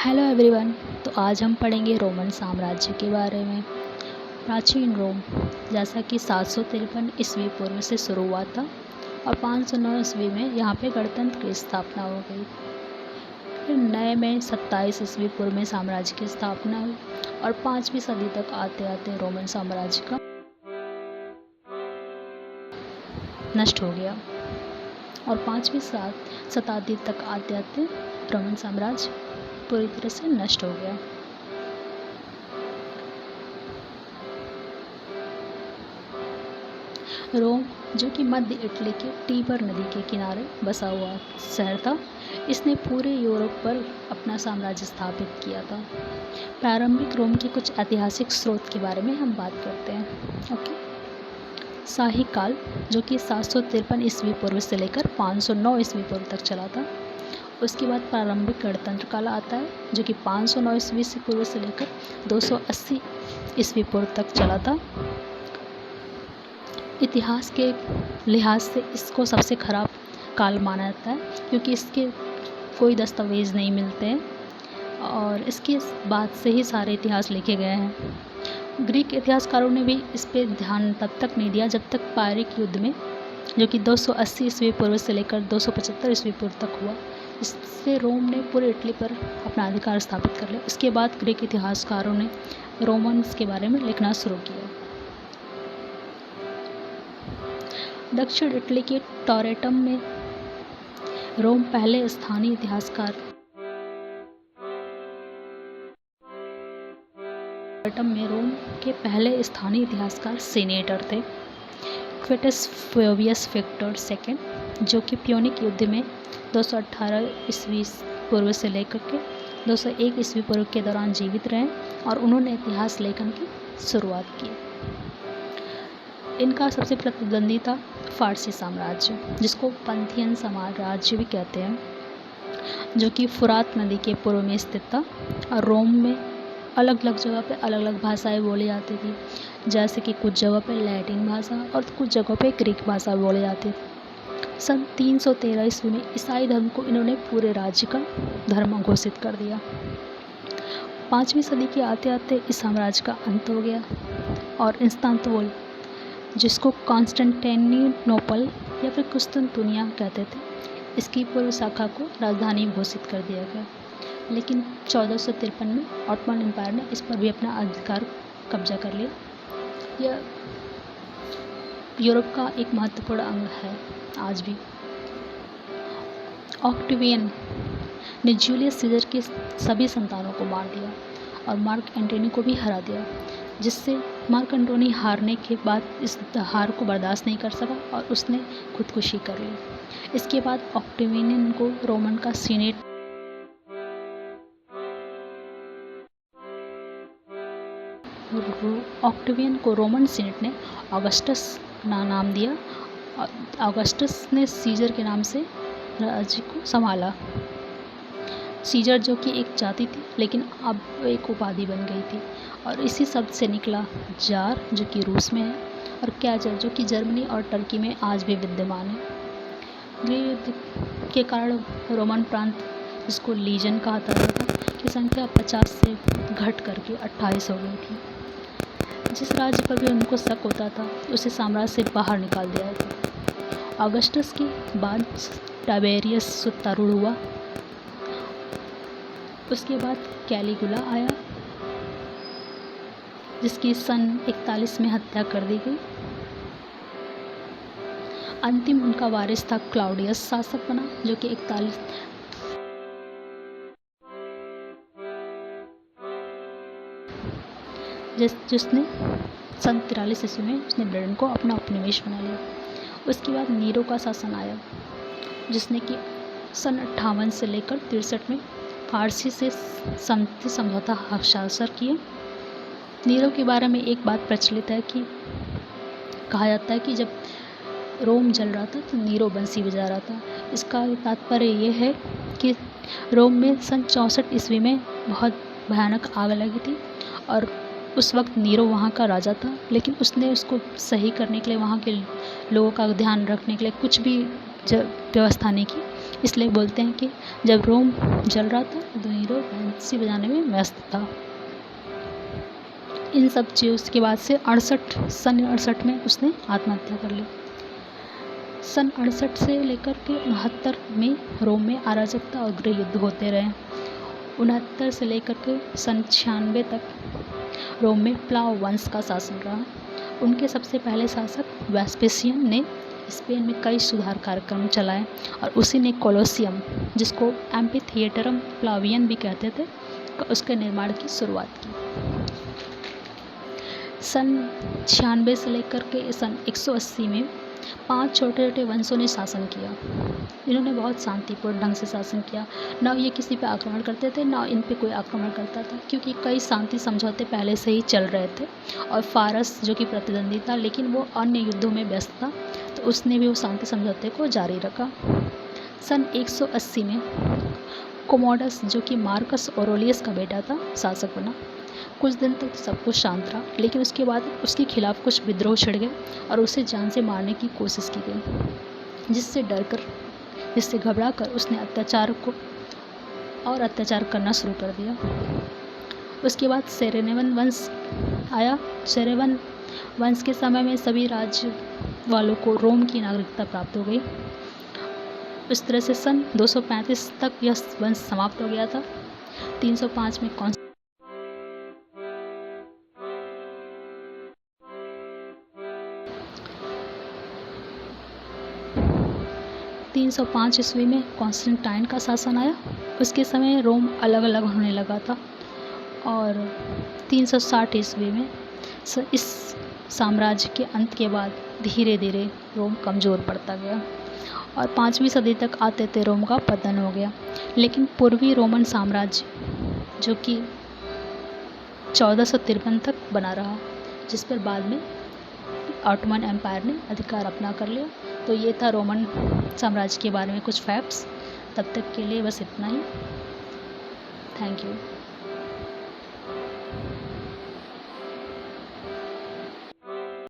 Hello everyone. तो आज हम पढ़ेंगे रोमन साम्राज्य के बारे में। प्राचीन रोम जैसा कि 753 ईस्वी पूर्व से शुरू हुआ था और 509 ईस्वी में यहाँ पे गणतंत्र की स्थापना हो गई। फिर नए में 27 ईस्वी पूर्व में साम्राज्य की स्थापना हुई और 5वीं सदी तक आते आते रोमन साम्राज्य का नष्ट हो गया और 5वीं शताब्दी तक आते आते रोमन साम्राज्य पूरी तरह से नष्ट हो गया। रोम जो कि मध्य इटली के टीबर नदी के किनारे बसा हुआ शहर था, इसने पूरे यूरोप पर अपना साम्राज्य स्थापित किया था। प्रारंभिक रोम के कुछ ऐतिहासिक स्रोत के बारे में हम बात करते हैं। ओके, शाही काल जो कि 753 ईस्वी पूर्व से लेकर 509 ईस्वी पूर्व तक चला था। उसके बाद प्रारंभिक गणतंत्र काल आता है जो कि 509 ईस्वी से पूर्व से लेकर 280 ईस्वी पूर्व तक चला था। इतिहास के लिहाज से इसको सबसे खराब काल माना जाता है क्योंकि इसके कोई दस्तावेज नहीं मिलते हैं और इसके बाद से ही सारे इतिहास लिखे गए हैं। ग्रीक इतिहासकारों ने भी इस पर ध्यान तब तक नहीं दिया जब तक पायरिक युद्ध में जो कि 280 ईस्वी पूर्व से लेकर 275 ईस्वी पूर्व तक हुआ, इससे रोम ने पूरे इटली पर अपना अधिकार स्थापित कर लिया। इसके बाद ग्रीक इतिहासकारों ने रोमन्स के बारे में लिखना शुरू किया। दक्षिण इटली के टोरेटम में रोम पहले स्थानीय इतिहासकार रोम के पहले स्थानीय इतिहासकार सीनेटर थे क्विटस फ्यूवियस विक्टर सेकेंड, जो कि प्यूनिक युद्ध में 218 ईस्वी पूर्व से लेकर के 201 ईस्वी पूर्व के दौरान जीवित रहे और उन्होंने इतिहास लेखन की शुरुआत की। इनका सबसे प्रतिद्वंदी था फारसी साम्राज्य, जिसको पंथियन साम्राज्य भी कहते हैं, जो कि फुरात नदी के पूर्व में स्थित था और रोम में अलग अलग जगह पे अलग अलग भाषाएं बोली जाती थी, जैसे कि कुछ जगह पे लैटिन भाषा और कुछ जगहों पे ग्रीक भाषा बोली जाती थी। सन 313 ईस्वी में ईसाई धर्म को इन्होंने पूरे राज्य का धर्म घोषित कर दिया। 5वीं सदी के आते आते इस साम्राज्य का अंत हो गया और इस्तांबुल, जिसको कॉन्स्टेंटिनोपल या फिर कुस्तुनतुनिया कहते थे, इसकी पूर्व शाखा को राजधानी घोषित कर दिया गया। लेकिन 1453 में ऑटोमन एम्पायर ने इस पर भी अपना अधिकार कब्जा कर लिया। यह यूरोप का एक महत्वपूर्ण अंग है आज भी। ऑक्टेवियन ने जूलियस सीजर के सभी संतानों को मार दिया और मार्क एंटोनी को भी हरा दिया, जिससे मार्क एंटोनी हारने के बाद इस हार को बर्दाश्त नहीं कर सका और उसने खुदकुशी कर ली। इसके बाद ऑक्टेवियन को रोमन का सीनेट ऑक्टेवियन को रोमन सीनेट ने ऑगस्टस नाम दिया और ऑगस्टस ने सीजर के नाम से राज्य को संभाला। सीजर जो कि एक जाति थी लेकिन अब एक उपाधि बन गई थी और इसी शब्द से निकला जार, जो कि रूस में है, और कैजर, जो कि जर्मनी और टर्की में आज भी विद्यमान है। गृह युद्ध के कारण रोमन प्रांत, जिसको लीजन कहा जाता था, की संख्या 50 से घट करके 28 हो गई थी। जिस राज्य पर भी उनको शक होता था उसे साम्राज्य से बाहर निकाल दिया था। ऑगस्टस के बाद टाइबेरियस सत्तारूढ़ हुआ। उसके बाद कैलिगुला आया, जिसकी सन 41 में हत्या कर दी गई। अंतिम उनका वारिस था क्लाउडियस शासक बना, जो कि 41 जिसने सन 43 ईस्वी में उसने ब्रिटेन को अपना उपनिवेश बना लिया। उसके बाद नीरो का शासन आया, जिसने कि सन 58 से लेकर 63 में फारसी से शांति समझौता हस्ताक्षर किए। नीरो के बारे में एक बात प्रचलित है कि कहा जाता है कि जब रोम जल रहा था तो नीरो बंसी बजा रहा था। इसका तात्पर्य ये है कि रोम में सन 64 ईस्वी में बहुत भयानक आग लगी थी और उस वक्त नीरो वहाँ का राजा था, लेकिन उसने उसको सही करने के लिए, वहाँ के लोगों का ध्यान रखने के लिए कुछ भी व्यवस्था नहीं की। इसलिए बोलते हैं कि जब रोम जल रहा था तो नीरो बंसी बजाने में व्यस्त था। इन सब चीज़ों के बाद से सन 68 में उसने आत्महत्या कर ली। सन 68 से लेकर के 69 में रोम में अराजकता और गृह युद्ध होते रहे। 69 से लेकर के सन 96 तक रोम में प्लाव वंश का शासन रहा। उनके सबसे पहले शासक वेस्पेसियन ने स्पेन में कई सुधार कार्यक्रम चलाए और उसी ने कोलोसियम, जिसको एम्फीथिएटरम प्लावियन भी कहते थे, उसके निर्माण की शुरुआत की। सन 96 से लेकर के सन 180 में 5 छोटे छोटे वंशों ने शासन किया। इन्होंने बहुत शांतिपूर्ण ढंग से शासन किया। ना ये किसी पे आक्रमण करते थे, ना इन पे कोई आक्रमण करता था, क्योंकि कई शांति समझौते पहले से ही चल रहे थे। और फारस जो कि प्रतिद्वंदी था, लेकिन वो अन्य युद्धों में व्यस्त था, तो उसने भी वो शांति समझौते को जारी रखा। सन 180 में कोमोडस, जो कि मार्कस ऑरेलियस का बेटा था, शासक बना। कुछ दिन तक सब कुछ शांत रहा, लेकिन उसके बाद उसके खिलाफ कुछ विद्रोह छिड़ गए और उसे जान से मारने की कोशिश की गई, जिससे घबरा कर उसने अत्याचार करना शुरू कर दिया। उसके बाद सेरेनेवन वंश आया। सेरेवन वंश के समय में सभी राज्य वालों को रोम की नागरिकता प्राप्त हो गई। इस तरह से सन 235 तक यह वंश समाप्त हो गया था। 305 में 305 ईस्वी में कॉन्स्टेंटाइन का शासन आया। उसके समय रोम अलग अलग होने लगा था और 360 ईस्वी में इस साम्राज्य के अंत के बाद धीरे धीरे रोम कमज़ोर पड़ता गया और 5वीं सदी तक आते रोम का पतन हो गया। लेकिन पूर्वी रोमन साम्राज्य, जो कि 1453 तक बना रहा, जिस पर बाद में ऑटोमन एम्पायर ने अधिकार अपना कर लिया। तो ये था रोमन साम्राज्य के बारे में कुछ फैक्ट्स। तब तक के लिए बस इतना ही। Thank you.